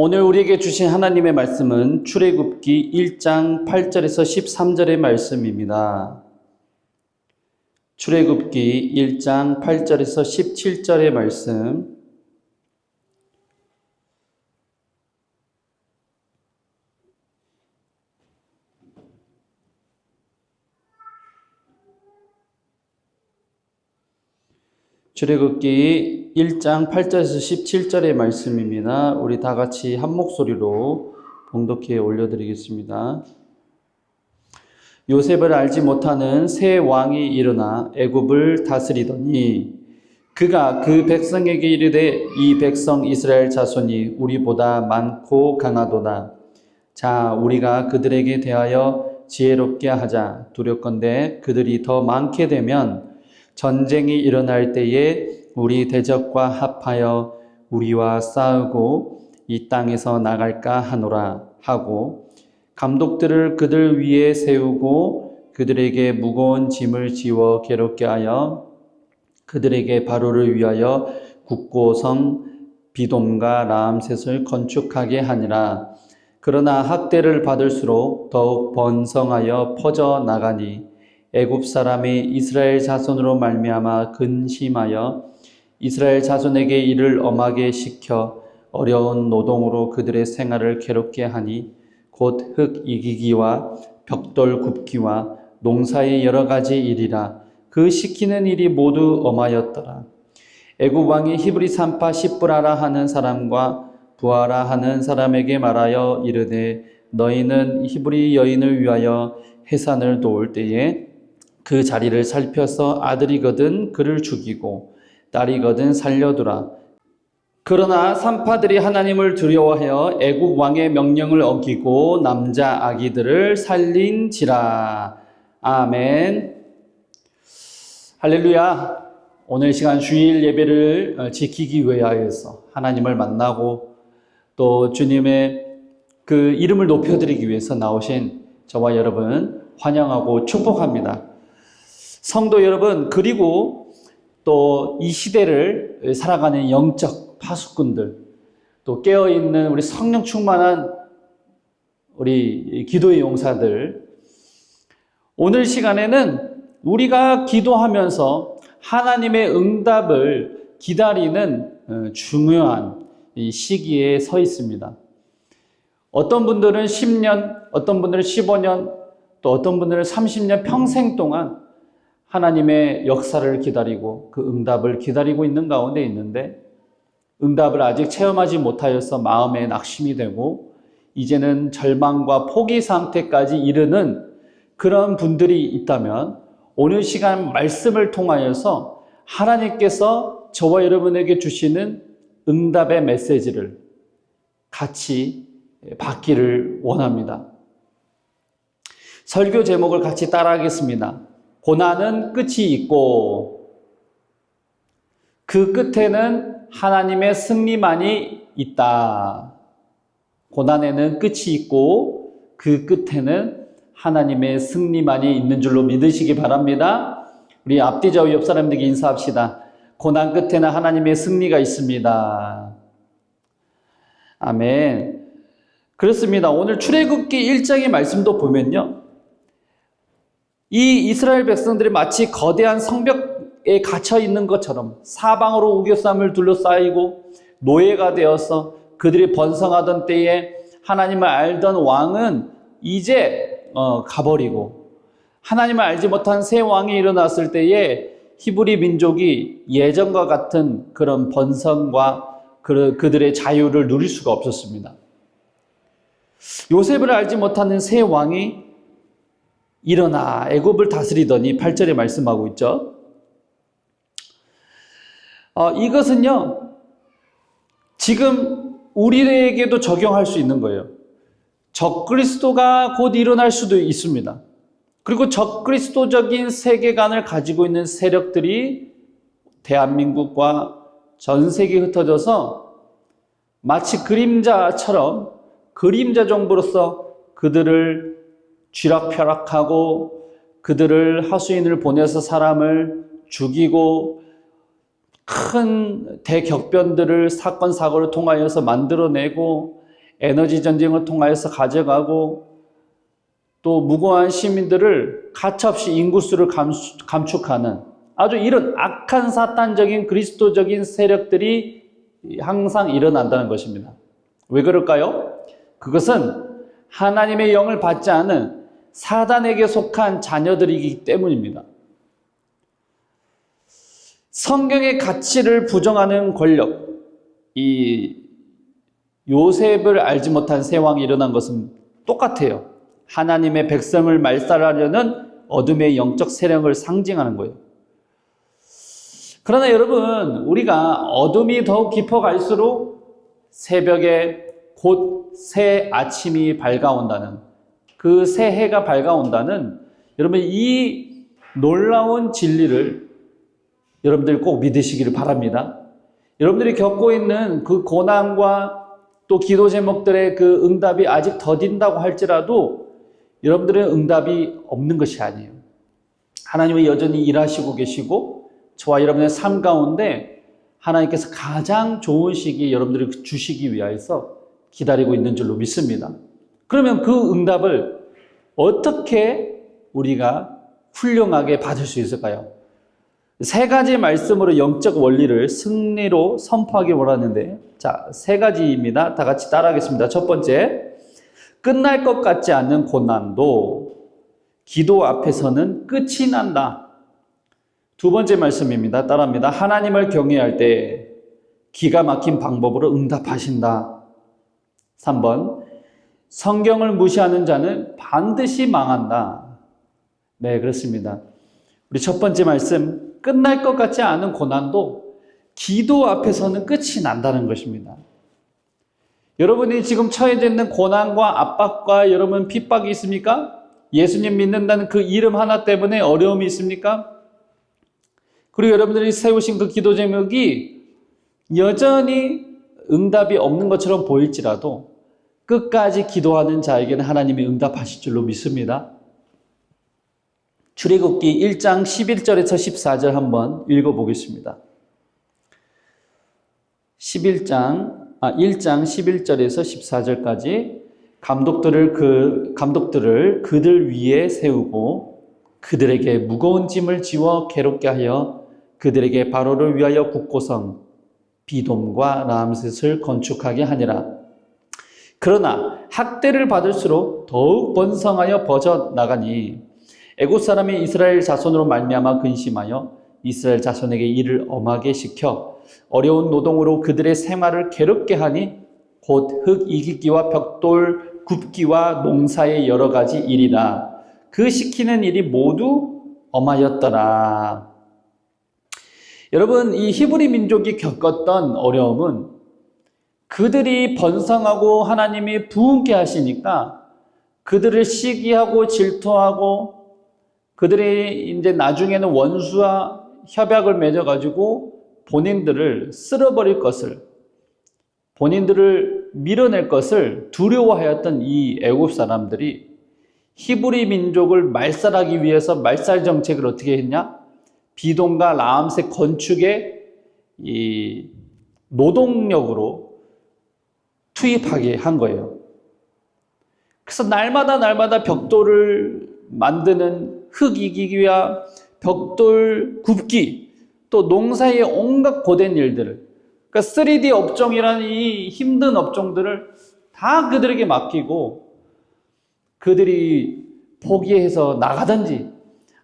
오늘 우리에게 주신 하나님의 말씀은 출애굽기 1장 8절에서 13절의 말씀입니다. 출애굽기 1장 8절에서 17절의 말씀. 출애굽기 1장 8절에서 17절의 말씀입니다. 우리 다 같이 한 목소리로 봉독해 올려드리겠습니다. 요셉을 알지 못하는 새 왕이 일어나 애굽을 다스리더니 그가 그 백성에게 이르되 이 백성 이스라엘 자손이 우리보다 많고 강하도다. 자, 우리가 그들에게 대하여 지혜롭게 하자. 두렵건대 그들이 더 많게 되면 전쟁이 일어날 때에 우리 대적과 합하여 우리와 싸우고 이 땅에서 나갈까 하노라 하고 감독들을 그들 위에 세우고 그들에게 무거운 짐을 지워 괴롭게 하여 그들에게 바로를 위하여 국고성 비돔과 라암셋을 건축하게 하니라. 그러나 학대를 받을수록 더욱 번성하여 퍼져 나가니 애굽 사람이 이스라엘 자손으로 말미암아 근심하여 이스라엘 자손에게 이를 엄하게 시켜 어려운 노동으로 그들의 생활을 괴롭게 하니 곧 흙 이기기와 벽돌 굽기와 농사의 여러 가지 일이라. 그 시키는 일이 모두 엄하였더라. 애굽 왕이 히브리 산파 시브라라 하는 사람과 부하라 하는 사람에게 말하여 이르되 너희는 히브리 여인을 위하여 해산을 도울 때에 그 자리를 살펴서 아들이거든 그를 죽이고 딸이거든 살려두라. 그러나 산파들이 하나님을 두려워하여 애굽 왕의 명령을 어기고 남자 아기들을 살린지라. 아멘. 할렐루야. 오늘 시간 주일 예배를 지키기 위하여서 하나님을 만나고 또 주님의 그 이름을 높여드리기 위해서 나오신 저와 여러분 환영하고 축복합니다. 성도 여러분, 그리고 또 이 시대를 살아가는 영적 파수꾼들, 또 깨어있는 우리 성령 충만한 우리 기도의 용사들, 오늘 시간에는 우리가 기도하면서 하나님의 응답을 기다리는 중요한 이 시기에 서 있습니다. 어떤 분들은 10년, 어떤 분들은 15년, 또 어떤 분들은 30년 평생 동안 하나님의 역사를 기다리고 그 응답을 기다리고 있는 가운데 있는데 응답을 아직 체험하지 못하여서 마음에 낙심이 되고 이제는 절망과 포기 상태까지 이르는 그런 분들이 있다면 오늘 시간 말씀을 통하여서 하나님께서 저와 여러분에게 주시는 응답의 메시지를 같이 받기를 원합니다. 설교 제목을 같이 따라하겠습니다. 고난은 끝이 있고 그 끝에는 하나님의 승리만이 있다. 고난에는 끝이 있고 그 끝에는 하나님의 승리만이 있는 줄로 믿으시기 바랍니다. 우리 앞뒤 좌우 옆 사람들에게 인사합시다. 고난 끝에는 하나님의 승리가 있습니다. 아멘. 그렇습니다. 오늘 출애굽기 1장의 말씀도 보면요, 이 이스라엘 백성들이 마치 거대한 성벽에 갇혀 있는 것처럼 사방으로 우겨쌈을 둘러싸이고 노예가 되어서 그들이 번성하던 때에 하나님을 알던 왕은 이제 가버리고 하나님을 알지 못한 새 왕이 일어났을 때에 히브리 민족이 예전과 같은 그런 번성과 그들의 자유를 누릴 수가 없었습니다. 요셉을 알지 못하는 새 왕이 일어나 애굽을 다스리더니 8절에 말씀하고 있죠. 이것은요, 지금 우리에게도 적용할 수 있는 거예요. 적그리스도가 곧 일어날 수도 있습니다. 그리고 적그리스도적인 세계관을 가지고 있는 세력들이 대한민국과 전 세계에 흩어져서 마치 그림자처럼 그림자 정부로서 그들을 쥐락펴락하고 그들을 하수인을 보내서 사람을 죽이고 큰 대격변들을 사건 사고를 통하여서 만들어내고 에너지 전쟁을 통하여서 가져가고 또 무고한 시민들을 가차없이 인구수를 감축하는 아주 이런 악한 사탄적인 그리스도적인 세력들이 항상 일어난다는 것입니다. 왜 그럴까요? 그것은 하나님의 영을 받지 않은 사단에게 속한 자녀들이기 때문입니다. 성경의 가치를 부정하는 권력, 이 요셉을 알지 못한 새 왕이 일어난 것은 똑같아요. 하나님의 백성을 말살하려는 어둠의 영적 세력을 상징하는 거예요. 그러나 여러분, 우리가 어둠이 더욱 깊어갈수록 새벽에 곧 새 아침이 밝아온다는, 그 새 해가 밝아온다는, 여러분 이 놀라운 진리를 여러분들 꼭 믿으시기를 바랍니다. 여러분들이 겪고 있는 그 고난과 또 기도 제목들의 그 응답이 아직 더딘다고 할지라도 여러분들의 응답이 없는 것이 아니에요. 하나님은 여전히 일하시고 계시고 저와 여러분의 삶 가운데 하나님께서 가장 좋은 시기에 여러분들을 주시기 위하여서 기다리고 있는 줄로 믿습니다. 그러면 그 응답을 어떻게 우리가 훌륭하게 받을 수 있을까요? 세 가지 말씀으로 영적 원리를 승리로 선포하기 원하는데, 자, 세 가지입니다. 다 같이 따라하겠습니다. 첫 번째, 끝날 것 같지 않는 고난도 기도 앞에서는 끝이 난다. 두 번째 말씀입니다. 따라합니다. 하나님을 경외할 때 기가 막힌 방법으로 응답하신다. 3번, 성경을 무시하는 자는 반드시 망한다. 네, 그렇습니다. 우리 첫 번째 말씀, 끝날 것 같지 않은 고난도 기도 앞에서는 끝이 난다는 것입니다. 여러분이 지금 처해져 있는 고난과 압박과 여러분 핍박이 있습니까? 예수님 믿는다는 그 이름 하나 때문에 어려움이 있습니까? 그리고 여러분들이 세우신 그 기도 제목이 여전히 응답이 없는 것처럼 보일지라도 끝까지 기도하는 자에게는 하나님이 응답하실 줄로 믿습니다. 출애굽기 1장 11절에서 14절 한번 읽어보겠습니다. 1장 11절에서 14절까지 감독들을 그들 위에 세우고 그들에게 무거운 짐을 지워 괴롭게 하여 그들에게 바로를 위하여 국고성 비돔과 라암셋을 건축하게 하니라. 그러나 학대를 받을수록 더욱 번성하여 퍼져나가니 애굽 사람이 이스라엘 자손으로 말미암아 근심하여 이스라엘 자손에게 일을 엄하게 시켜 어려운 노동으로 그들의 생활을 괴롭게 하니 곧 흙 이깃기와 벽돌 굽기와 농사의 여러 가지 일이라. 그 시키는 일이 모두 엄하였더라. 여러분, 이 히브리 민족이 겪었던 어려움은 그들이 번성하고 하나님이 부흥케 하시니까 그들을 시기하고 질투하고 그들이 이제 나중에는 원수와 협약을 맺어가지고 본인들을 쓸어버릴 것을, 본인들을 밀어낼 것을 두려워하였던 이 애굽 사람들이 히브리 민족을 말살하기 위해서 말살 정책을 어떻게 했냐? 비돔과 라암셋 건축에 이 노동력으로 투입하게 한 거예요. 그래서 날마다 벽돌을 만드는 흙 이기기와 벽돌 굽기, 또 농사의 온갖 고된 일들을, 그러니까 3D 업종이라는 이 힘든 업종들을 다 그들에게 맡기고 그들이 포기해서 나가든지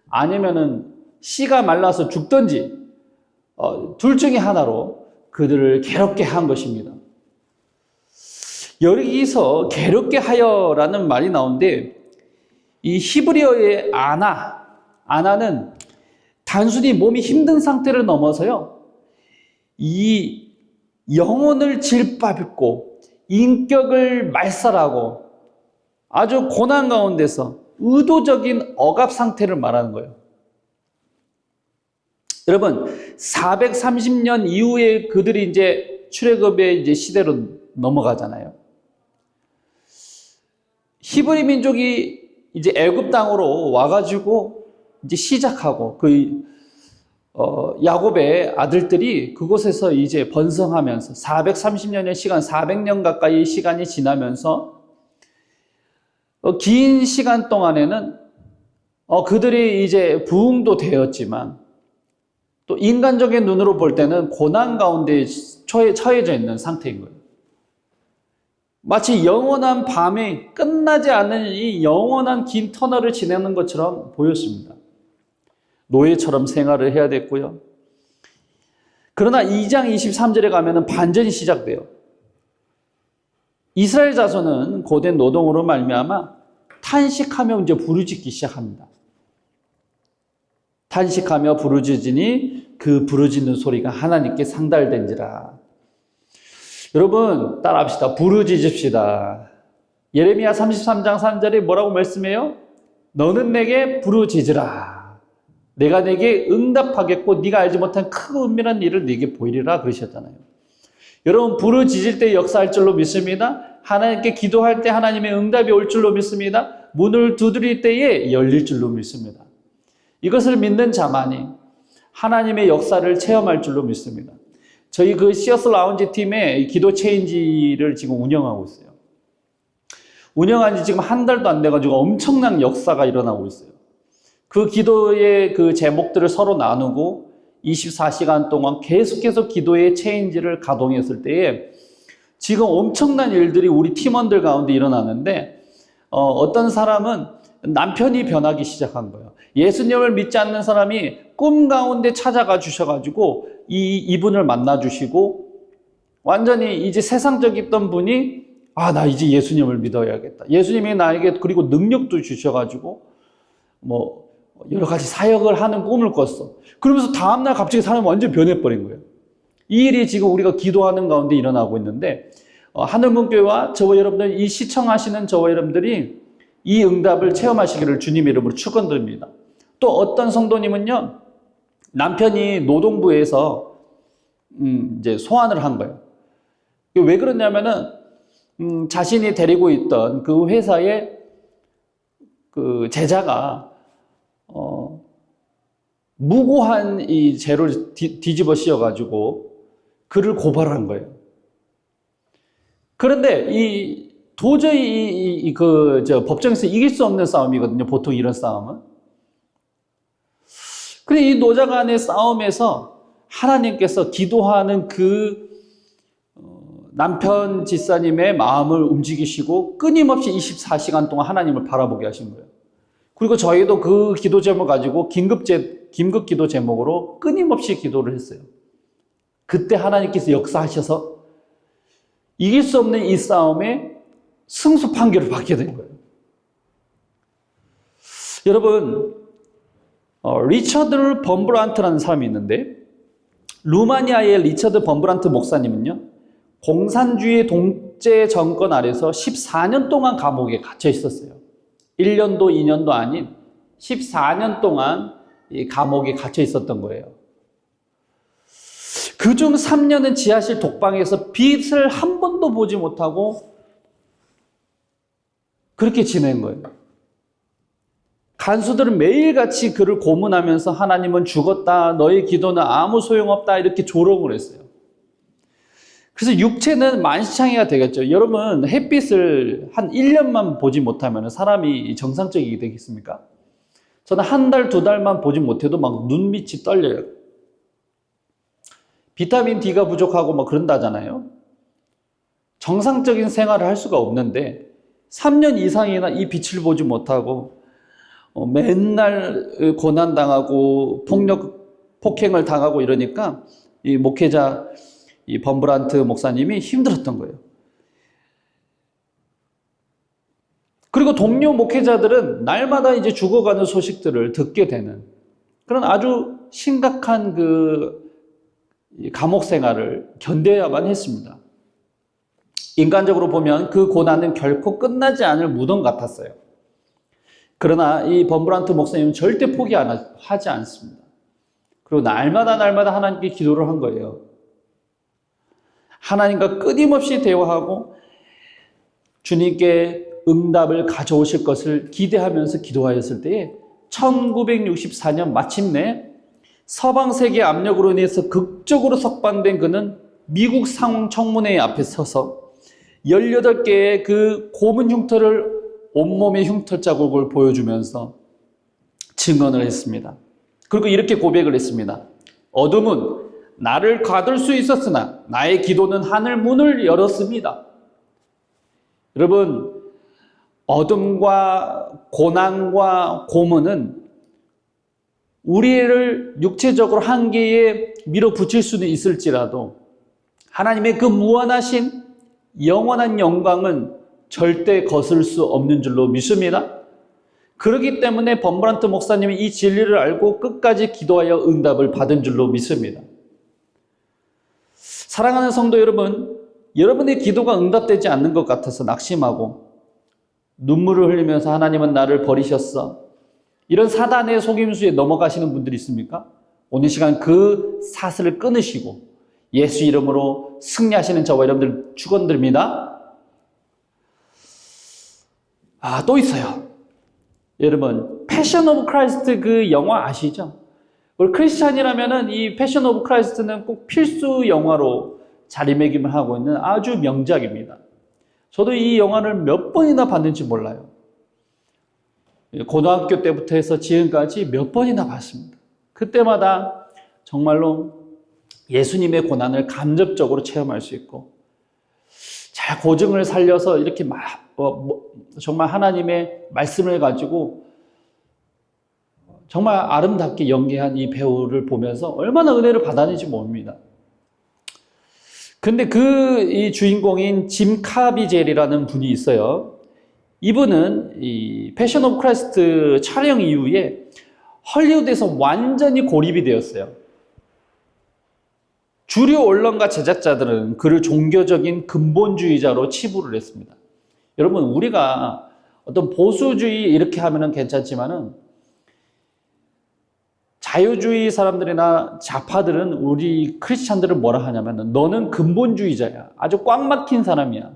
아니면은 씨가 말라서 죽든지 둘 중에 하나로 그들을 괴롭게 한 것입니다. 여기서 괴롭게 하여라는 말이 나오는데 이 히브리어의 아나는 단순히 몸이 힘든 상태를 넘어서요, 이 영혼을 질밟고 인격을 말살하고 아주 고난 가운데서 의도적인 억압 상태를 말하는 거예요. 여러분, 430년 이후에 그들이 이제 출애굽의 이제 시대로 넘어가잖아요. 히브리 민족이 이제 애굽 땅으로 와가지고 이제 시작하고 그 야곱의 아들들이 그곳에서 이제 번성하면서 430년의 시간, 400년 가까이 시간이 지나면서 긴 시간 동안에는 그들이 이제 부흥도 되었지만 또 인간적인 눈으로 볼 때는 고난 가운데 처해져 있는 상태인 거예요. 마치 영원한 밤에 끝나지 않는 이 영원한 긴 터널을 지내는 것처럼 보였습니다. 노예처럼 생활을 해야 됐고요. 그러나 2장 23절에 가면은 반전이 시작돼요. 이스라엘 자손은 고된 노동으로 말미암아 탄식하며 이제 부르짖기 시작합니다. 탄식하며 부르짖으니 그 부르짖는 소리가 하나님께 상달된지라. 여러분 따라합시다. 부르짖읍시다. 예레미야 33장 3절에 뭐라고 말씀해요? 너는 내게 부르짖으라. 내가 내게 응답하겠고 네가 알지 못한 크고 은밀한 일을 네게 보이리라 그러셨잖아요. 여러분 부르짖을 때 역사할 줄로 믿습니다. 하나님께 기도할 때 하나님의 응답이 올 줄로 믿습니다. 문을 두드릴 때에 열릴 줄로 믿습니다. 이것을 믿는 자만이 하나님의 역사를 체험할 줄로 믿습니다. 저희 그 시어스 라운지 팀의 기도 체인지를 지금 운영하고 있어요. 운영한 지 지금 한 달도 안 돼가지고 엄청난 역사가 일어나고 있어요. 그 기도의 그 제목들을 서로 나누고 24시간 동안 계속해서 기도의 체인지를 가동했을 때에 지금 엄청난 일들이 우리 팀원들 가운데 일어나는데 어떤 사람은 남편이 변하기 시작한 거예요. 예수님을 믿지 않는 사람이 꿈 가운데 찾아가 주셔가지고 이분을 만나 주시고 완전히 이제 세상적이었던 분이 나 이제 예수님을 믿어야겠다. 예수님이 나에게 그리고 능력도 주셔가지고 여러 가지 사역을 하는 꿈을 꿨어. 그러면서 다음날 갑자기 사람이 완전 변해버린 거예요. 이 일이 지금 우리가 기도하는 가운데 일어나고 있는데 하늘문교회와 저와 여러분들, 이 시청하시는 저와 여러분들이 이 응답을 체험하시기를 주님의 이름으로 축원드립니다. 또 어떤 성도님은요, 남편이 노동부에서 이제 소환을 한 거예요. 왜 그러냐면은 자신이 데리고 있던 그 회사의 그 제자가 무고한 이 죄를 뒤집어 씌워가지고 그를 고발한 거예요. 그런데 도저히 법정에서 이길 수 없는 싸움이거든요. 보통 이런 싸움은. 근데 이 노자 간의 싸움에서 하나님께서 기도하는 그 남편 집사님의 마음을 움직이시고 끊임없이 24시간 동안 하나님을 바라보게 하신 거예요. 그리고 저희도 그 기도 제목 가지고 긴급 기도 제목으로 끊임없이 기도를 했어요. 그때 하나님께서 역사하셔서 이길 수 없는 이 싸움에 승수 판결을 받게 된 거예요. 여러분, 리처드 범브란트라는 사람이 있는데, 루마니아의 리처드 범브란트 목사님은요, 공산주의 독재 정권 아래서 14년 동안 감옥에 갇혀 있었어요. 1년도 2년도 아닌 14년 동안 이 감옥에 갇혀 있었던 거예요. 그중 3년은 지하실 독방에서 빛을 한 번도 보지 못하고 그렇게 지낸 거예요. 간수들은 매일같이 그를 고문하면서 하나님은 죽었다, 너의 기도는 아무 소용없다 이렇게 조롱을 했어요. 그래서 육체는 만시창이가 되겠죠. 여러분, 햇빛을 한 1년만 보지 못하면 사람이 정상적이게 되겠습니까? 저는 한 달, 두 달만 보지 못해도 막 눈밑이 떨려요. 비타민 D가 부족하고 막 그런다잖아요. 정상적인 생활을 할 수가 없는데 3년 이상이나 이 빛을 보지 못하고 맨날 고난당하고 폭행을 당하고 이러니까 이 목회자 이 범브란트 목사님이 힘들었던 거예요. 그리고 동료 목회자들은 날마다 이제 죽어가는 소식들을 듣게 되는 그런 아주 심각한 그 감옥 생활을 견뎌야만 했습니다. 인간적으로 보면 그 고난은 결코 끝나지 않을 무덤 같았어요. 그러나 이 범브란트 목사님은 절대 포기하지 않습니다. 그리고 날마다 하나님께 기도를 한 거예요. 하나님과 끊임없이 대화하고 주님께 응답을 가져오실 것을 기대하면서 기도하였을 때에 1964년 마침내 서방 세계 압력으로 인해서 극적으로 석방된 그는 미국 상원 청문회 앞에 서서 18개의 그 고문 흉터를 온몸의 흉터 자국을 보여주면서 증언을 했습니다. 그리고 이렇게 고백을 했습니다. 어둠은 나를 가둘 수 있었으나 나의 기도는 하늘 문을 열었습니다. 여러분, 어둠과 고난과 고문은 우리를 육체적으로 한계에 밀어붙일 수는 있을지라도 하나님의 그 무한하신 영원한 영광은 절대 거슬 수 없는 줄로 믿습니다. 그렇기 때문에 범브란트 목사님이 이 진리를 알고 끝까지 기도하여 응답을 받은 줄로 믿습니다. 사랑하는 성도 여러분, 여러분의 기도가 응답되지 않는 것 같아서 낙심하고 눈물을 흘리면서 하나님은 나를 버리셨어, 이런 사단의 속임수에 넘어가시는 분들이 있습니까? 오늘 시간 그 사슬을 끊으시고 예수 이름으로 승리하시는 저와 여러분들 축원드립니다. 또 있어요. 여러분, 패션 오브 크라이스트 그 영화 아시죠? 우리 크리스찬이라면은 이 패션 오브 크라이스트는 꼭 필수 영화로 자리매김을 하고 있는 아주 명작입니다. 저도 이 영화를 몇 번이나 봤는지 몰라요. 고등학교 때부터 해서 지금까지 몇 번이나 봤습니다. 그때마다 정말로 예수님의 고난을 간접적으로 체험할 수 있고, 잘 고증을 살려서 이렇게 정말 하나님의 말씀을 가지고 정말 아름답게 연기한 이 배우를 보면서 얼마나 은혜를 받았는지 모릅니다. 근데 이 주인공인 짐 카비젤이라는 분이 있어요. 이분은 이 패션 오브 크라이스트 촬영 이후에 헐리우드에서 완전히 고립이 되었어요. 주류 언론과 제작자들은 그를 종교적인 근본주의자로 치부를 했습니다. 여러분, 우리가 어떤 보수주의 이렇게 하면은 괜찮지만은 자유주의 사람들이나 좌파들은 우리 크리스찬들을 뭐라 하냐면 너는 근본주의자야. 아주 꽉 막힌 사람이야.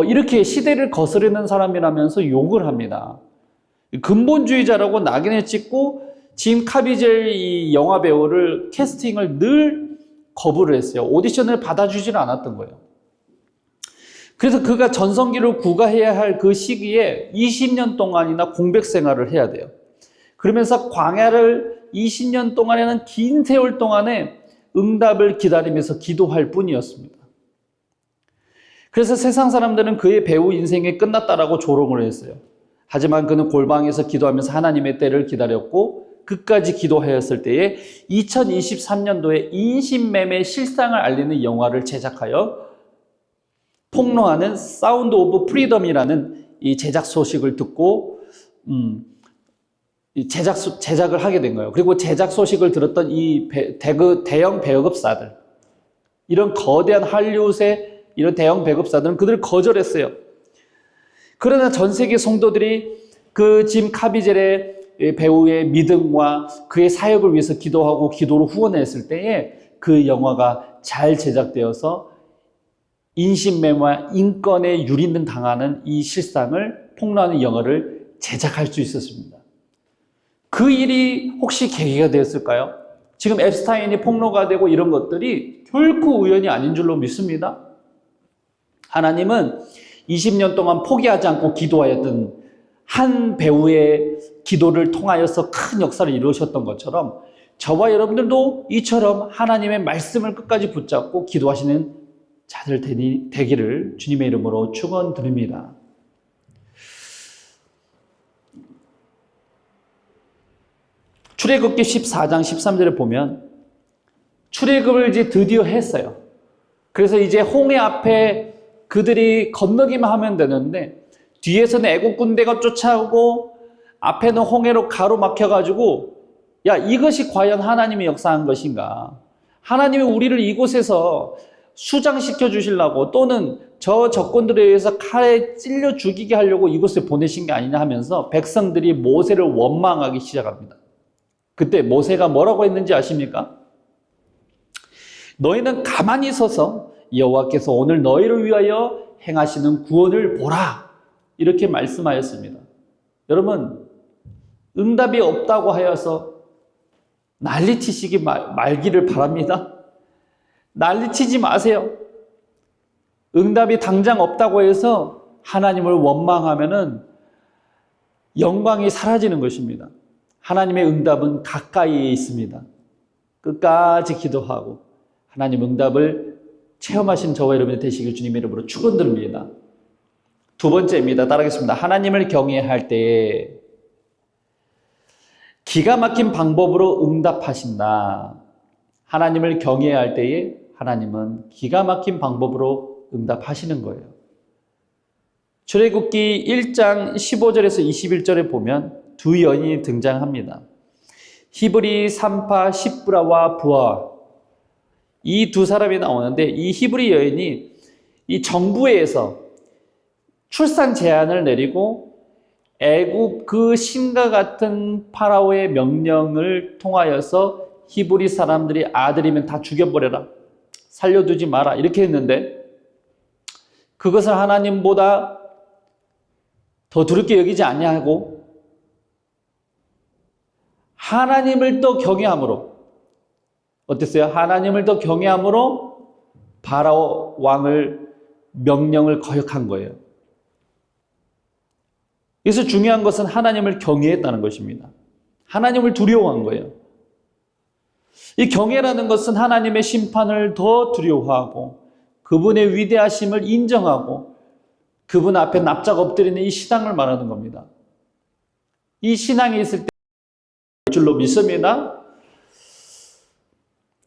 이렇게 시대를 거스르는 사람이라면서 욕을 합니다. 근본주의자라고 낙인을 찍고 짐 카비젤 이 영화 배우를 캐스팅을 늘 거부를 했어요. 오디션을 받아주질 않았던 거예요. 그래서 그가 전성기를 구가해야 할 그 시기에 20년 동안이나 공백 생활을 해야 돼요. 그러면서 광야를 20년 동안에는 긴 세월 동안에 응답을 기다리면서 기도할 뿐이었습니다. 그래서 세상 사람들은 그의 배우 인생이 끝났다라고 조롱을 했어요. 하지만 그는 골방에서 기도하면서 하나님의 때를 기다렸고 끝까지 기도하였을 때에 2023년도에 인신매매 실상을 알리는 영화를 제작하여 폭로하는 사운드 오브 프리덤이라는 이 제작 소식을 듣고 제작을 하게 된 거예요. 그리고 제작 소식을 들었던 이 대형 배급사들, 이런 거대한 할리우드의 이런 대형 배급사들은 그들을 거절했어요. 그러나 전 세계 성도들이 그 짐 카비젤의 배우의 믿음과 그의 사역을 위해서 기도하고 기도로 후원했을 때에 그 영화가 잘 제작되어서 인신매매와 인권에 유린을 당하는 이 실상을 폭로하는 영화를 제작할 수 있었습니다. 그 일이 혹시 계기가 되었을까요? 지금 앱스타인이 폭로가 되고 이런 것들이 결코 우연이 아닌 줄로 믿습니다. 하나님은 20년 동안 포기하지 않고 기도하였던 한 배우의 기도를 통하여서 큰 역사를 이루셨던 것처럼 저와 여러분들도 이처럼 하나님의 말씀을 끝까지 붙잡고 기도하시는 자들 되기를 주님의 이름으로 축원드립니다. 출애굽기 14장 13절에 보면 출애굽을 이제 드디어 했어요. 그래서 이제 홍해 앞에 그들이 건너기만 하면 되는데 뒤에서는 애국 군대가 쫓아오고 앞에는 홍해로 가로막혀가지고 야, 이것이 과연 하나님이 역사한 것인가? 하나님이 우리를 이곳에서 수장시켜 주시려고 또는 저 적군들에 의해서 칼에 찔려 죽이게 하려고 이곳에 보내신 게 아니냐 하면서 백성들이 모세를 원망하기 시작합니다. 그때 모세가 뭐라고 했는지 아십니까? 너희는 가만히 서서 여호와께서 오늘 너희를 위하여 행하시는 구원을 보라, 이렇게 말씀하였습니다. 여러분, 응답이 없다고 하여서 난리치시기 말기를 바랍니다. 난리치지 마세요. 응답이 당장 없다고 해서 하나님을 원망하면은 영광이 사라지는 것입니다. 하나님의 응답은 가까이에 있습니다. 끝까지 기도하고 하나님 응답을 체험하신 저와 여러분이 되시길 주님의 이름으로 축원드립니다. 두 번째입니다. 따라하겠습니다. 하나님을 경외할 때에 기가 막힌 방법으로 응답하신다. 하나님을 경외할 때에 하나님은 기가 막힌 방법으로 응답하시는 거예요. 출애굽기 1장 15절에서 21절에 보면 두 여인이 등장합니다. 히브리 산파 십브라와 부하, 이 두 사람이 나오는데 이 히브리 여인이 이 정부에서 출산 제한을 내리고 애굽 그 신과 같은 파라오의 명령을 통하여서 히브리 사람들이 아들이면 다 죽여버려라, 살려두지 마라 이렇게 했는데 그것을 하나님보다 더 두렵게 여기지 아니하고 하나님을 더 경외함으로, 어땠어요? 하나님을 더 경외함으로 파라오 왕을 명령을 거역한 거예요. 그래서 중요한 것은 하나님을 경외했다는 것입니다. 하나님을 두려워한 거예요. 이 경외라는 것은 하나님의 심판을 더 두려워하고 그분의 위대하심을 인정하고 그분 앞에 납작 엎드리는 이 신앙을 말하는 겁니다. 이 신앙이 있을 때 줄로 믿습니다.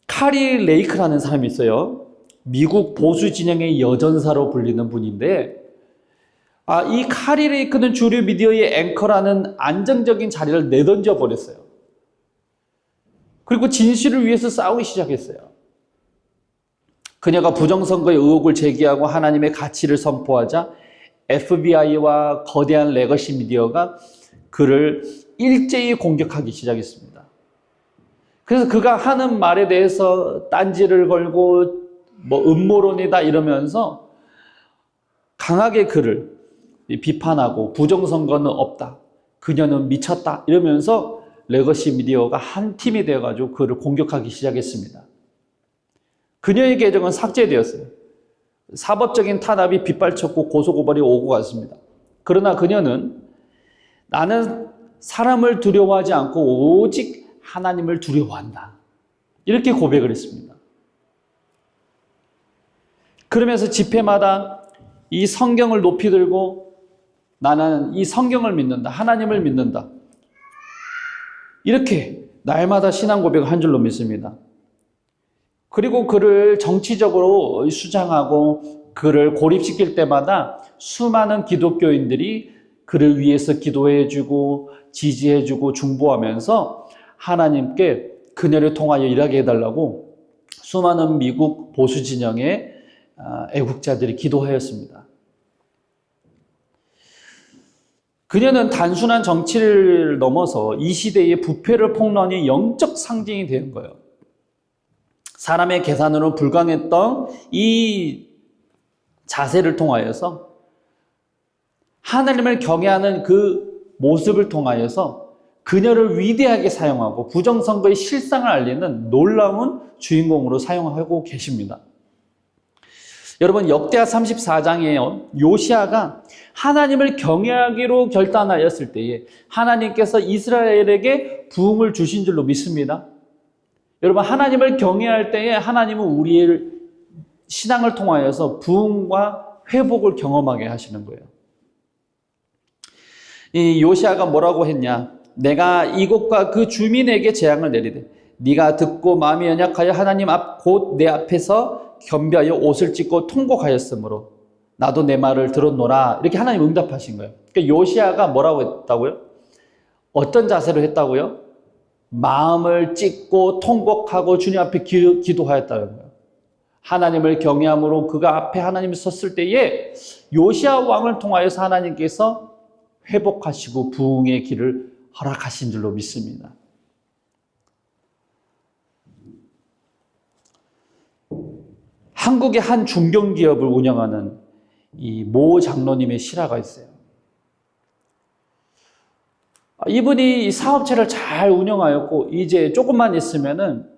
카리 레이크라는 사람이 있어요. 미국 보수 진영의 여전사로 불리는 분인데 이 카리 레이크는 주류 미디어의 앵커라는 안정적인 자리를 내던져 버렸어요. 그리고 진실을 위해서 싸우기 시작했어요. 그녀가 부정선거의 의혹을 제기하고 하나님의 가치를 선포하자 FBI와 거대한 레거시 미디어가 그를 일제히 공격하기 시작했습니다. 그래서 그가 하는 말에 대해서 딴지를 걸고 음모론이다 이러면서 강하게 그를 비판하고 부정선거는 없다, 그녀는 미쳤다 이러면서 레거시 미디어가 한 팀이 되어가지고 그를 공격하기 시작했습니다. 그녀의 계정은 삭제되었어요. 사법적인 탄압이 빗발쳤고 고소고발이 오고 갔습니다. 그러나 그녀는 나는 사람을 두려워하지 않고 오직 하나님을 두려워한다, 이렇게 고백을 했습니다. 그러면서 집회마다 이 성경을 높이 들고 나는 이 성경을 믿는다, 하나님을 믿는다, 이렇게 날마다 신앙 고백을 한 줄로 믿습니다. 그리고 그를 정치적으로 수장하고 그를 고립시킬 때마다 수많은 기독교인들이 그를 위해서 기도해주고 지지해주고 중보하면서 하나님께 그녀를 통하여 일하게 해달라고 수많은 미국 보수 진영의 애국자들이 기도하였습니다. 그녀는 단순한 정치를 넘어서 이 시대의 부패를 폭로하는 영적 상징이 된 거예요. 사람의 계산으로 불가능했던 이 자세를 통하여서 하나님을 경외하는 그 모습을 통하여서 그녀를 위대하게 사용하고 부정선거의 실상을 알리는 놀라운 주인공으로 사용하고 계십니다. 여러분, 역대하 34장에요. 요시아가 하나님을 경외하기로 결단하였을 때에 하나님께서 이스라엘에게 부흥을 주신 줄로 믿습니다. 여러분, 하나님을 경외할 때에 하나님은 우리의 신앙을 통하여서 부흥과 회복을 경험하게 하시는 거예요. 이 요시아가 뭐라고 했냐? 내가 이곳과 그 주민에게 재앙을 내리되 네가 듣고 마음이 연약하여 하나님 앞 곧 내 앞에서 겸비하여 옷을 찢고 통곡하였으므로 나도 내 말을 들었노라. 이렇게 하나님 응답하신 거예요. 그러니까 요시아가 뭐라고 했다고요? 어떤 자세로 했다고요? 마음을 찢고 통곡하고 주님 앞에 기도하였다는 거예요. 하나님을 경외함으로 그가 앞에 하나님이 섰을 때에 요시아 왕을 통하여서 하나님께서 회복하시고 부흥의 길을 허락하신 줄로 믿습니다. 한국의 한 중견기업을 운영하는 이 모 장로님의 실화가 있어요. 이분이 이 사업체를 잘 운영하였고 이제 조금만 있으면은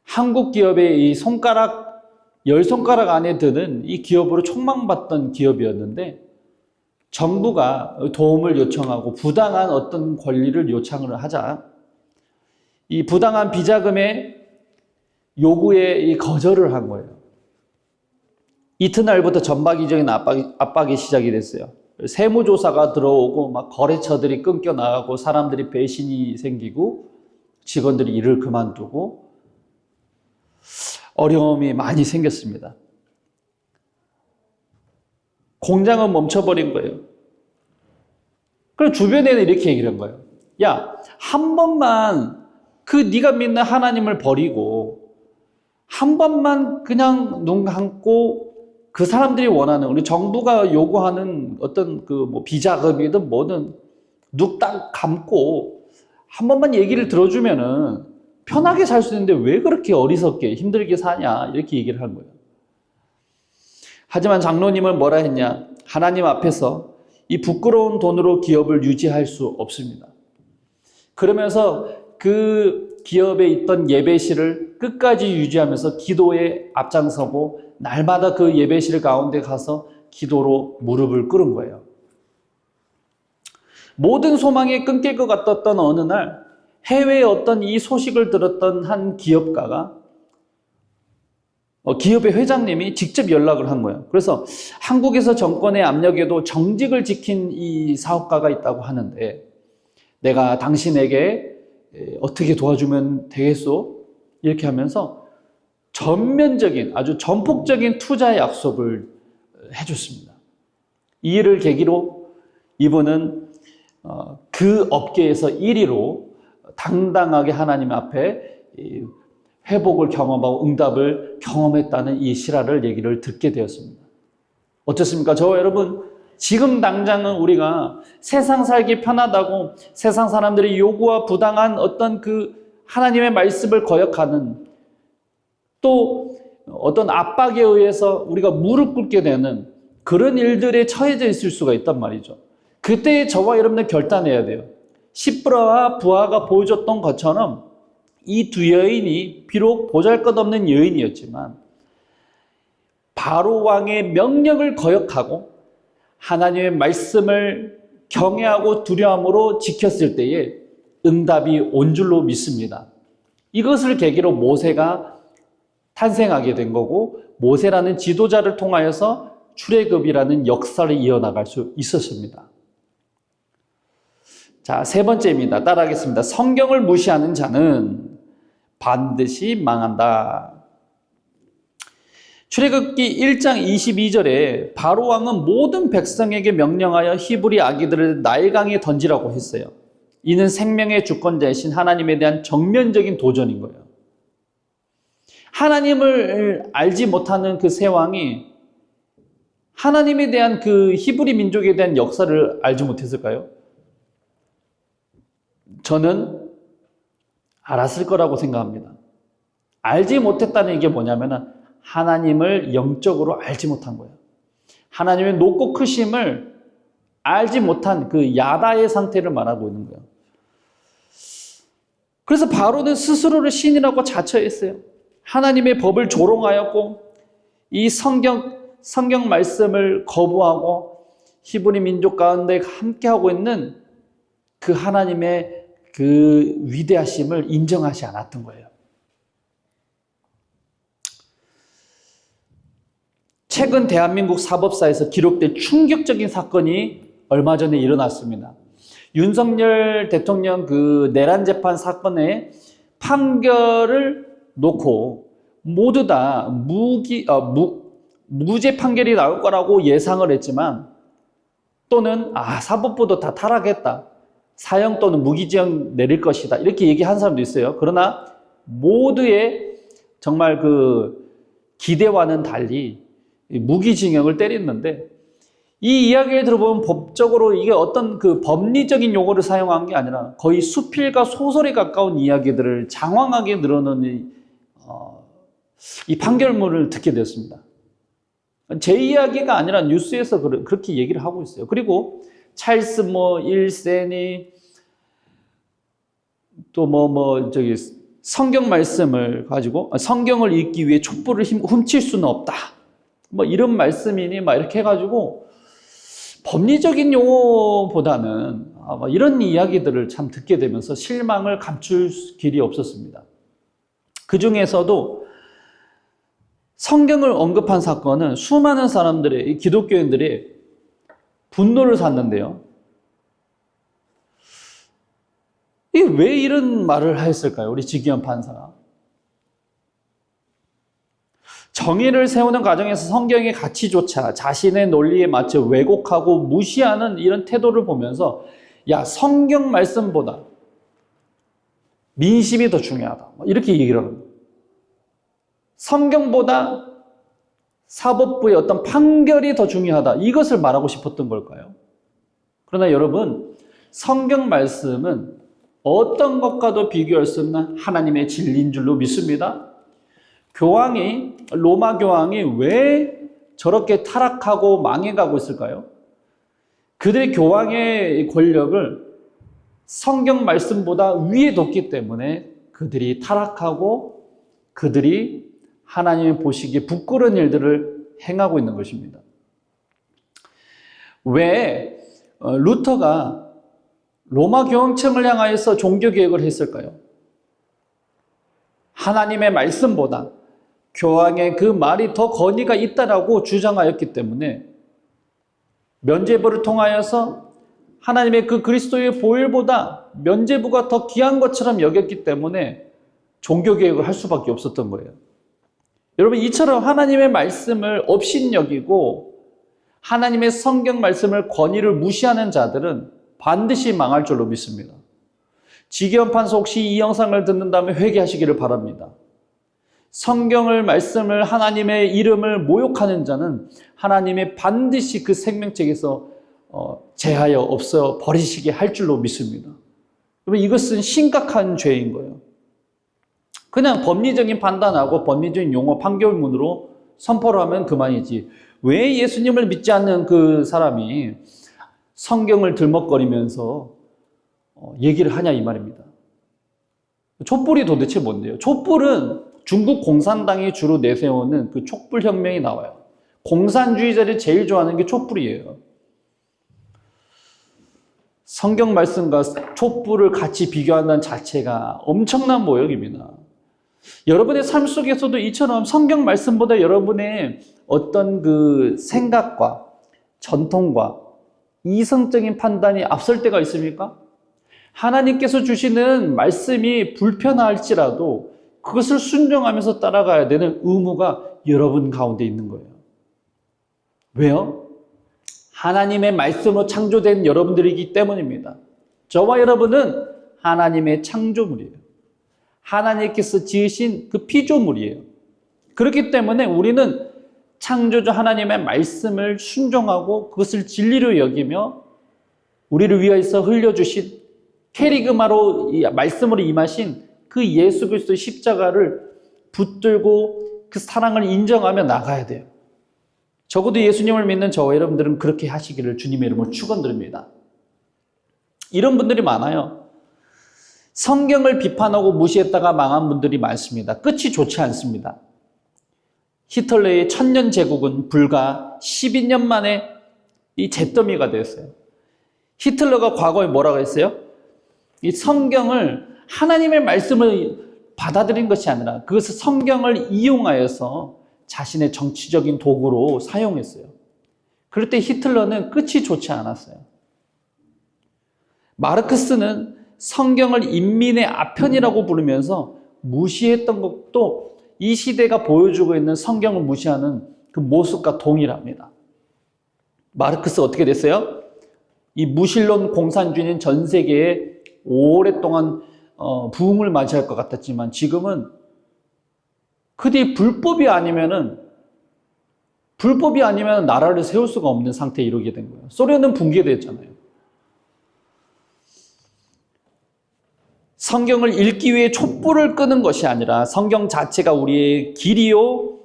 한국 기업의 이 손가락, 10손가락 안에 드는 이 기업으로 촉망받던 기업이었는데 정부가 도움을 요청하고 부당한 어떤 권리를 요청을 하자 이 부당한 비자금의 요구에 이 거절을 한 거예요. 이튿날부터 전방위적인 압박이 시작이 됐어요. 세무조사가 들어오고 막 거래처들이 끊겨 나가고 사람들이 배신이 생기고 직원들이 일을 그만두고 어려움이 많이 생겼습니다. 공장은 멈춰버린 거예요. 그럼 주변에는 이렇게 얘기를 한 거예요. 야, 한 번만 네가 믿는 하나님을 버리고 한 번만 그냥 눈 감고 그 사람들이 원하는 우리 정부가 요구하는 어떤 비자금이든 뭐든 눈 딱 감고 한 번만 얘기를 들어주면은 편하게 살 수 있는데 왜 그렇게 어리석게 힘들게 사냐 이렇게 얘기를 하는 거예요. 하지만 장로님은 뭐라 했냐? 하나님 앞에서 이 부끄러운 돈으로 기업을 유지할 수 없습니다. 그러면서 그 기업에 있던 예배실을 끝까지 유지하면서 기도에 앞장서고 날마다 그 예배실 가운데 가서 기도로 무릎을 꿇은 거예요. 모든 소망이 끊길 것 같았던 어느 날 해외에 어떤 이 소식을 들었던 한 기업가가 기업의 회장님이 직접 연락을 한 거예요. 그래서 한국에서 정권의 압력에도 정직을 지킨 이 사업가가 있다고 하는데 내가 당신에게 어떻게 도와주면 되겠소? 이렇게 하면서 전면적인 아주 전폭적인 투자의 약속을 해줬습니다. 이 일을 계기로 이분은 그 업계에서 1위로 당당하게 하나님 앞에 회복을 경험하고 응답을 경험했다는 이 실화를 얘기를 듣게 되었습니다. 어떻습니까? 저와 여러분, 지금 당장은 우리가 세상 살기 편하다고 세상 사람들이 요구와 부당한 어떤 하나님의 말씀을 거역하는 또 어떤 압박에 의해서 우리가 무릎 꿇게 되는 그런 일들에 처해져 있을 수가 있단 말이죠. 그때 저와 여러분들 결단해야 돼요. 시브라와 부하가 보여줬던 것처럼 이 두 여인이 비록 보잘것없는 여인이었지만 바로 왕의 명령을 거역하고 하나님의 말씀을 경외하고 두려움으로 지켰을 때에 응답이 온 줄로 믿습니다. 이것을 계기로 모세가 탄생하게 된 거고 모세라는 지도자를 통하여서 출애굽이라는 역사를 이어나갈 수 있었습니다. 자, 세 번째입니다. 따라하겠습니다. 성경을 무시하는 자는 반드시 망한다. 출애굽기 1장 22절에 바로 왕은 모든 백성에게 명령하여 히브리 아기들을 나일강에 던지라고 했어요. 이는 생명의 주권자이신 하나님에 대한 정면적인 도전인 거예요. 하나님을 알지 못하는 그 세 왕이 하나님에 대한 그 히브리 민족에 대한 역사를 알지 못했을까요? 저는 알았을 거라고 생각합니다. 알지 못했다는 게 뭐냐면 하나님을 영적으로 알지 못한 거예요. 하나님의 높고 크심을 알지 못한 그 야다의 상태를 말하고 있는 거예요. 그래서 바로는 스스로를 신이라고 자처했어요. 하나님의 법을 조롱하였고 이 성경 말씀을 거부하고 히브리 민족 가운데 함께하고 있는 그 하나님의 그 위대하심을 인정하지 않았던 거예요. 최근 대한민국 사법사에서 기록된 충격적인 사건이 얼마 전에 일어났습니다. 윤석열 대통령 그 내란 재판 사건의 판결을 놓고 모두 다 무죄 판결이 나올 거라고 예상을 했지만 또는 사법부도 다 타락했다. 사형 또는 무기징역 내릴 것이다. 이렇게 얘기한 사람도 있어요. 그러나 모두의 정말 그 기대와는 달리 무기징역을 때렸는데 이 이야기를 들어보면 법적으로 이게 어떤 그 법리적인 용어를 사용한 게 아니라 거의 수필과 소설에 가까운 이야기들을 장황하게 늘어놓은 이 판결문을 듣게 되었습니다. 제 이야기가 아니라 뉴스에서 그렇게 얘기를 하고 있어요. 그리고 찰스 1세니 또 성경 말씀을 가지고 성경을 읽기 위해 촛불을 훔칠 수는 없다. 이런 말씀이니 이렇게 해가지고 법리적인 용어보다는 이런 이야기들을 참 듣게 되면서 실망을 감출 길이 없었습니다. 그 중에서도 성경을 언급한 사건은 수많은 사람들의, 기독교인들의 분노를 샀는데요. 이게 왜 이런 말을 했을까요? 우리 지기현 판사가. 정의를 세우는 과정에서 성경의 가치조차 자신의 논리에 맞춰 왜곡하고 무시하는 이런 태도를 보면서 성경 말씀보다 민심이 더 중요하다. 이렇게 얘기를 합니다. 성경보다 사법부의 어떤 판결이 더 중요하다. 이것을 말하고 싶었던 걸까요? 그러나 여러분, 성경 말씀은 어떤 것과도 비교할 수 없는 하나님의 진리인 줄로 믿습니다. 로마 교황이 왜 저렇게 타락하고 망해가고 있을까요? 그들의 교황의 권력을 성경 말씀보다 위에 뒀기 때문에 그들이 타락하고 그들이 하나님이 보시기에 부끄러운 일들을 행하고 있는 것입니다. 왜 루터가 로마 교황청을 향하여서 종교개혁을 했을까요? 하나님의 말씀보다 교황의 그 말이 더 권위가 있다라고 주장하였기 때문에 면죄부를 통하여서 하나님의 그 그리스도의 보혈보다 면죄부가 더 귀한 것처럼 여겼기 때문에 종교개혁을 할 수밖에 없었던 거예요. 여러분, 이처럼 하나님의 말씀을 업신여기고 하나님의 성경 말씀을 권위를 무시하는 자들은 반드시 망할 줄로 믿습니다. 지기현 판사 혹시 이 영상을 듣는다면 회개하시기를 바랍니다. 성경을 말씀을 하나님의 이름을 모욕하는 자는 하나님의 반드시 그 생명책에서 제하여 없어 버리시게 할 줄로 믿습니다. 여러분, 이것은 심각한 죄인 거예요. 그냥 법리적인 판단하고 법리적인 용어 판결문으로 선포를 하면 그만이지. 왜 예수님을 믿지 않는 그 사람이 성경을 들먹거리면서 얘기를 하냐 이 말입니다. 촛불이 도대체 뭔데요? 촛불은 중국 공산당이 주로 내세우는 그 촛불혁명이 나와요. 공산주의자들이 제일 좋아하는 게 촛불이에요. 성경 말씀과 촛불을 같이 비교한다는 자체가 엄청난 모욕입니다. 여러분의 삶 속에서도 이처럼 성경 말씀보다 여러분의 어떤 그 생각과 전통과 이성적인 판단이 앞설 때가 있습니까? 하나님께서 주시는 말씀이 불편할지라도 그것을 순종하면서 따라가야 되는 의무가 여러분 가운데 있는 거예요. 왜요? 하나님의 말씀으로 창조된 여러분들이기 때문입니다. 저와 여러분은 하나님의 창조물이에요. 하나님께서 지으신 그 피조물이에요. 그렇기 때문에 우리는 창조주 하나님의 말씀을 순종하고 그것을 진리로 여기며 우리를 위하여서 흘려주신 캐리그마로 말씀으로 임하신 그 예수 그리스도의 십자가를 붙들고 그 사랑을 인정하며 나가야 돼요. 적어도 예수님을 믿는 저와 여러분들은 그렇게 하시기를 주님의 이름으로 축원드립니다. 이런 분들이 많아요. 성경을 비판하고 무시했다가 망한 분들이 많습니다. 끝이 좋지 않습니다. 히틀러의 천년 제국은 불과 12년 만에 이 잿더미가 되었어요. 히틀러가 과거에 뭐라고 했어요? 이 성경을 하나님의 말씀을 받아들인 것이 아니라 그것을 성경을 이용하여서 자신의 정치적인 도구로 사용했어요. 그럴 때 히틀러는 끝이 좋지 않았어요. 마르크스는 성경을 인민의 아편이라고 부르면서 무시했던 것도 이 시대가 보여주고 있는 성경을 무시하는 그 모습과 동일합니다. 마르크스 어떻게 됐어요? 이 무신론 공산주의는 전 세계에 오랫동안 부흥을 맞이할 것 같았지만 지금은 그들이 불법이 아니면 나라를 세울 수가 없는 상태에 이르게 된 거예요. 소련은 붕괴됐잖아요. 성경을 읽기 위해 촛불을 끄는 것이 아니라 성경 자체가 우리의 길이요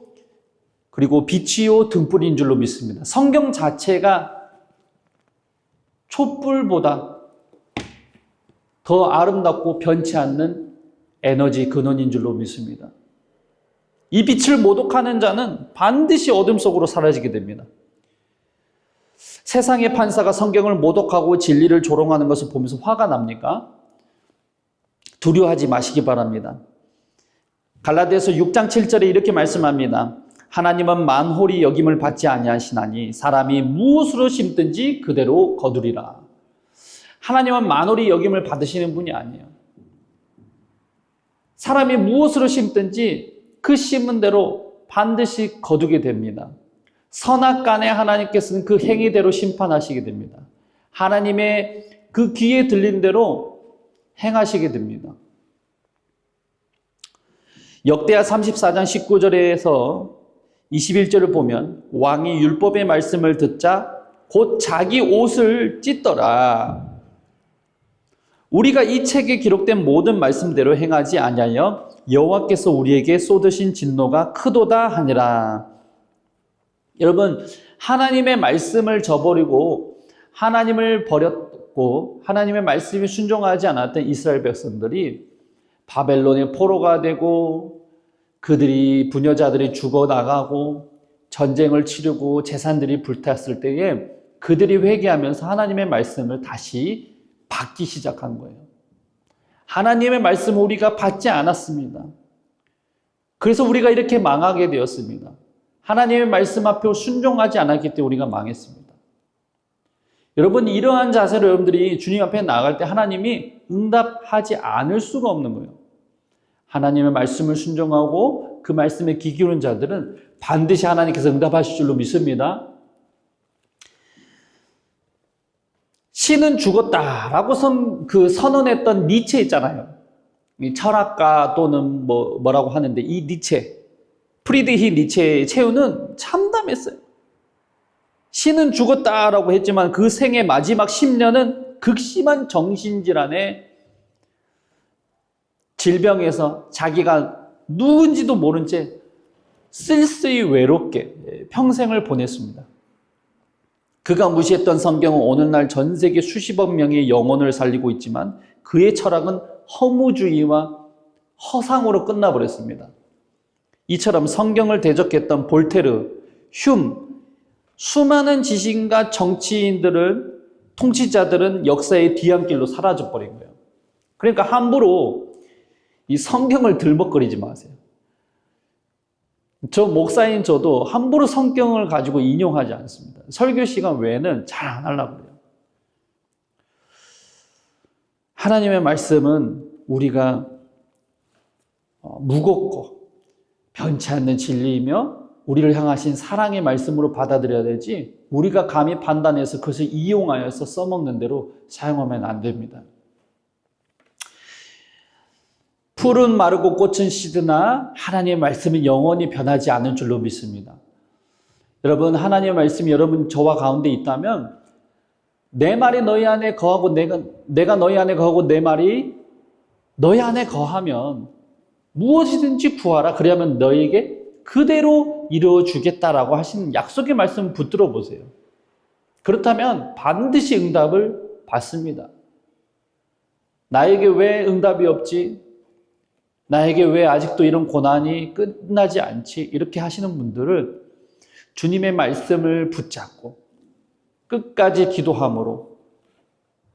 그리고 빛이요 등불인 줄로 믿습니다. 성경 자체가 촛불보다 더 아름답고 변치 않는 에너지 근원인 줄로 믿습니다. 이 빛을 모독하는 자는 반드시 어둠 속으로 사라지게 됩니다. 세상의 판사가 성경을 모독하고 진리를 조롱하는 것을 보면서 화가 납니까? 두려워하지 마시기 바랍니다. 갈라디아서 6장 7절에 이렇게 말씀합니다. 하나님은 만홀히 여김을 받지 아니하시나니 사람이 무엇으로 심든지 그대로 거두리라. 하나님은 만홀히 여김을 받으시는 분이 아니에요. 사람이 무엇으로 심든지 그 심은 대로 반드시 거두게 됩니다. 선악간에 하나님께서는 그 행위대로 심판하시게 됩니다. 하나님의 그 귀에 들린 대로 행하시게 됩니다. 역대하 34장 19절에서 21절을 보면 왕이 율법의 말씀을 듣자 곧 자기 옷을 찢더라. 우리가 이 책에 기록된 모든 말씀대로 행하지 아니하여 여호와께서 우리에게 쏟으신 진노가 크도다 하니라. 여러분, 하나님의 말씀을 저버리고 하나님을 버렸고 하나님의 말씀에 순종하지 않았던 이스라엘 백성들이 바벨론의 포로가 되고 그들이 부녀자들이 죽어나가고 전쟁을 치르고 재산들이 불탔을 때에 그들이 회개하면서 하나님의 말씀을 다시 받기 시작한 거예요. 하나님의 말씀을 우리가 받지 않았습니다. 그래서 우리가 이렇게 망하게 되었습니다. 하나님의 말씀 앞에 순종하지 않았기 때문에 우리가 망했습니다. 여러분, 이러한 자세로 여러분들이 주님 앞에 나아갈 때 하나님이 응답하지 않을 수가 없는 거예요. 하나님의 말씀을 순종하고 그 말씀에 귀 기울인 자들은 반드시 하나님께서 응답하실 줄로 믿습니다. 신은 죽었다라고 선언했던 니체 있잖아요. 이 철학가 또는 뭐라고 하는데 이 니체, 프리드히 니체의 체우는 참담했어요. 신은 죽었다라고 했지만 그 생의 마지막 10년은 극심한 정신질환에 질병에서 자기가 누군지도 모른 채 쓸쓸히 외롭게 평생을 보냈습니다. 그가 무시했던 성경은 오늘날 전 세계 수십억 명의 영혼을 살리고 있지만 그의 철학은 허무주의와 허상으로 끝나버렸습니다. 이처럼 성경을 대적했던 볼테르, 흉, 수많은 지식인과 정치인들은, 통치자들은 역사의 뒤안길로 사라져버린 거예요. 그러니까 함부로 이 성경을 들먹거리지 마세요. 저 목사인 저도 함부로 성경을 가지고 인용하지 않습니다. 설교 시간 외에는 잘 안 하려고 그래요. 하나님의 말씀은 우리가 무겁고 변치 않는 진리이며 우리를 향하신 사랑의 말씀으로 받아들여야 되지 우리가 감히 판단해서 그것을 이용하여서 써먹는 대로 사용하면 안 됩니다. 풀은 마르고 꽃은 시드나 하나님의 말씀은 영원히 변하지 않을 줄로 믿습니다. 여러분, 하나님의 말씀이 여러분 저와 가운데 있다면 내 말이 너희 안에 거하고 내가 너희 안에 거하고 내 말이 너희 안에 거하면 무엇이든지 구하라. 그러면 너희에게 그대로 이루어주겠다라고 하시는 약속의 말씀 붙들어 보세요. 그렇다면 반드시 응답을 받습니다. 나에게 왜 응답이 없지? 나에게 왜 아직도 이런 고난이 끝나지 않지? 이렇게 하시는 분들은 주님의 말씀을 붙잡고 끝까지 기도함으로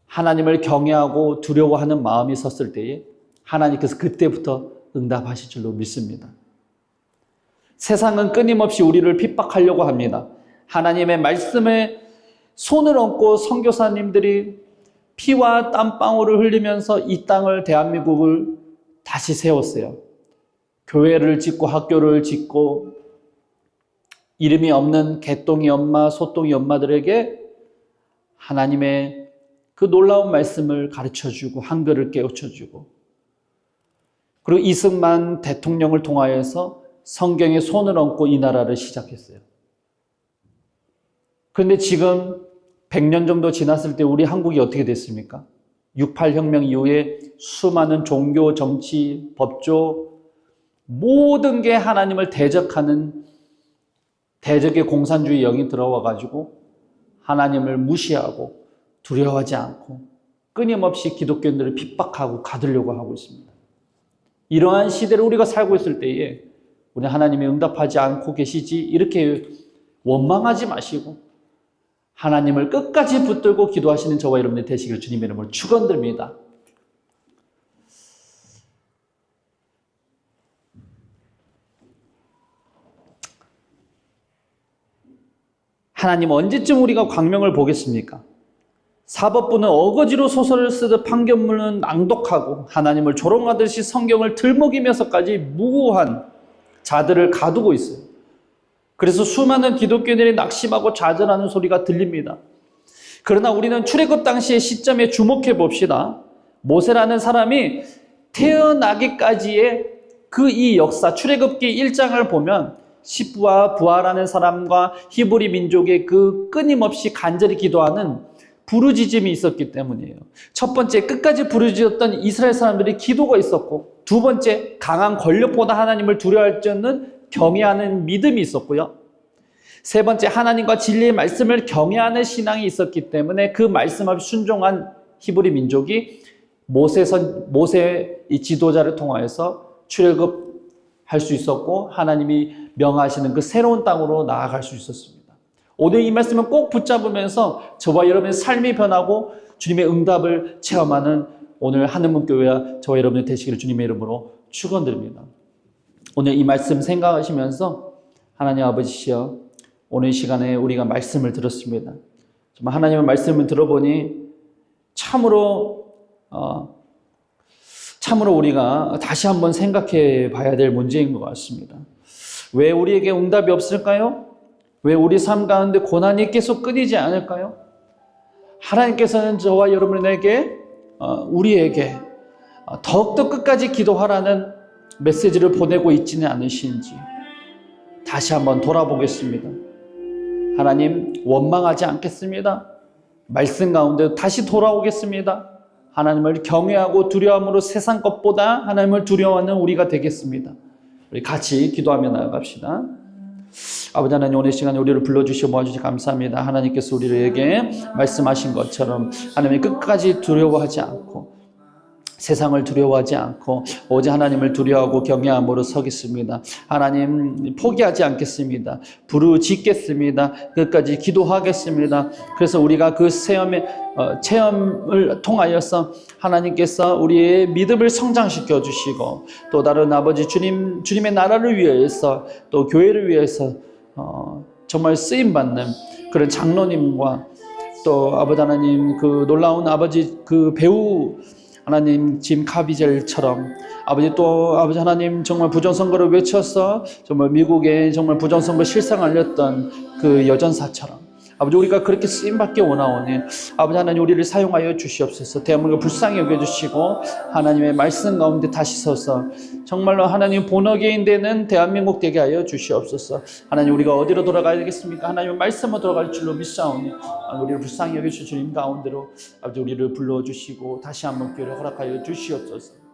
하나님을 경외하고 두려워하는 마음이 섰을 때에 하나님께서 그때부터 응답하실 줄로 믿습니다. 세상은 끊임없이 우리를 핍박하려고 합니다. 하나님의 말씀에 손을 얹고 선교사님들이 피와 땀방울을 흘리면서 이 땅을, 대한민국을 다시 세웠어요. 교회를 짓고 학교를 짓고 이름이 없는 개똥이 엄마, 소똥이 엄마들에게 하나님의 그 놀라운 말씀을 가르쳐주고 한글을 깨우쳐주고 그리고 이승만 대통령을 통하여서 성경에 손을 얹고 이 나라를 시작했어요. 그런데 지금 100년 정도 지났을 때 우리 한국이 어떻게 됐습니까? 68혁명 이후에 수많은 종교, 정치, 법조 모든 게 하나님을 대적하는 대적의 공산주의 영이 들어와 가지고 하나님을 무시하고 두려워하지 않고 끊임없이 기독교인들을 핍박하고 가두려고 하고 있습니다. 이러한 시대를 우리가 살고 있을 때에 우리 하나님이 응답하지 않고 계시지 이렇게 원망하지 마시고 하나님을 끝까지 붙들고 기도하시는 저와 여러분들 되시길 주님의 이름으로 축원드립니다. 하나님 언제쯤 우리가 광명을 보겠습니까? 사법부는 어거지로 소설을 쓰듯 판결문은 낭독하고 하나님을 조롱하듯이 성경을 들먹이면서까지 무고한 자들을 가두고 있어요. 그래서 수많은 기독교인들이 낙심하고 좌절하는 소리가 들립니다. 그러나 우리는 출애굽 당시의 시점에 주목해 봅시다. 모세라는 사람이 태어나기까지의 그 이 역사, 출애굽기 1장을 보면 시부와 부하라는 사람과 히브리 민족의 그 끊임없이 간절히 기도하는 부르짖음이 있었기 때문이에요. 첫 번째, 끝까지 부르짖었던 이스라엘 사람들이 기도가 있었고, 두 번째, 강한 권력보다 하나님을 두려워할 줄 아는 경외하는 믿음이 있었고요. 세 번째, 하나님과 진리의 말씀을 경외하는 신앙이 있었기 때문에 그 말씀 앞에 순종한 히브리 민족이 모세 이 지도자를 통하여서 출애굽할 수 있었고 하나님이 명하시는 그 새로운 땅으로 나아갈 수 있었습니다. 오늘 이 말씀을 꼭 붙잡으면서 저와 여러분의 삶이 변하고 주님의 응답을 체험하는 오늘 하늘문교회와 저와 여러분의 되시기를 주님의 이름으로 축원드립니다. 오늘 이 말씀 생각하시면서 하나님 아버지시여, 오늘 시간에 우리가 말씀을 들었습니다. 정말 하나님의 말씀을 들어보니 참으로 우리가 다시 한번 생각해 봐야 될 문제인 것 같습니다. 왜 우리에게 응답이 없을까요? 왜 우리 삶 가운데 고난이 계속 끊이지 않을까요? 하나님께서는 저와 여러분에게 우리에게 더욱더 끝까지 기도하라는 메시지를 보내고 있지는 않으신지 다시 한번 돌아보겠습니다. 하나님, 원망하지 않겠습니다. 말씀 가운데 다시 돌아오겠습니다. 하나님을 경외하고 두려움으로 세상 것보다 하나님을 두려워하는 우리가 되겠습니다. 우리 같이 기도하며 나아갑시다. 아버지 하나님, 오늘 시간에 우리를 불러주시고 모아주셔서 감사합니다. 하나님께서 우리에게 말씀하신 것처럼 하나님이 끝까지 두려워하지 않고 세상을 두려워하지 않고 오직 하나님을 두려워하고 경외함으로 서겠습니다. 하나님, 포기하지 않겠습니다. 부르짖겠습니다. 끝까지 기도하겠습니다. 그래서 우리가 그 체험을 통하여서 하나님께서 우리의 믿음을 성장시켜 주시고 또 다른 아버지 주님의 나라를 위해서 또 교회를 위해서 정말 쓰임받는 그런 장로님과 또 아버지 하나님, 그 놀라운 아버지 그 배우 하나님 짐 카비젤처럼 아버지 하나님 정말 부정선거를 외쳐서 정말 미국에 정말 부정선거 실상 알렸던 그 여전사처럼 아버지 우리가 그렇게 쓰임받기 원하오니 아버지 하나님 우리를 사용하여 주시옵소서. 대한민국을 불쌍히 여겨주시고 하나님의 말씀 가운데 다시 서서 정말로 하나님 본어게인 되는 대한민국 되게 하여 주시옵소서. 하나님 우리가 어디로 돌아가야 되겠습니까? 하나님의 말씀으로 돌아갈 줄로 믿사오니 우리를 불쌍히 여겨주신 주님 가운데로 아버지 우리를 불러주시고 다시 한번 기회를 허락하여 주시옵소서.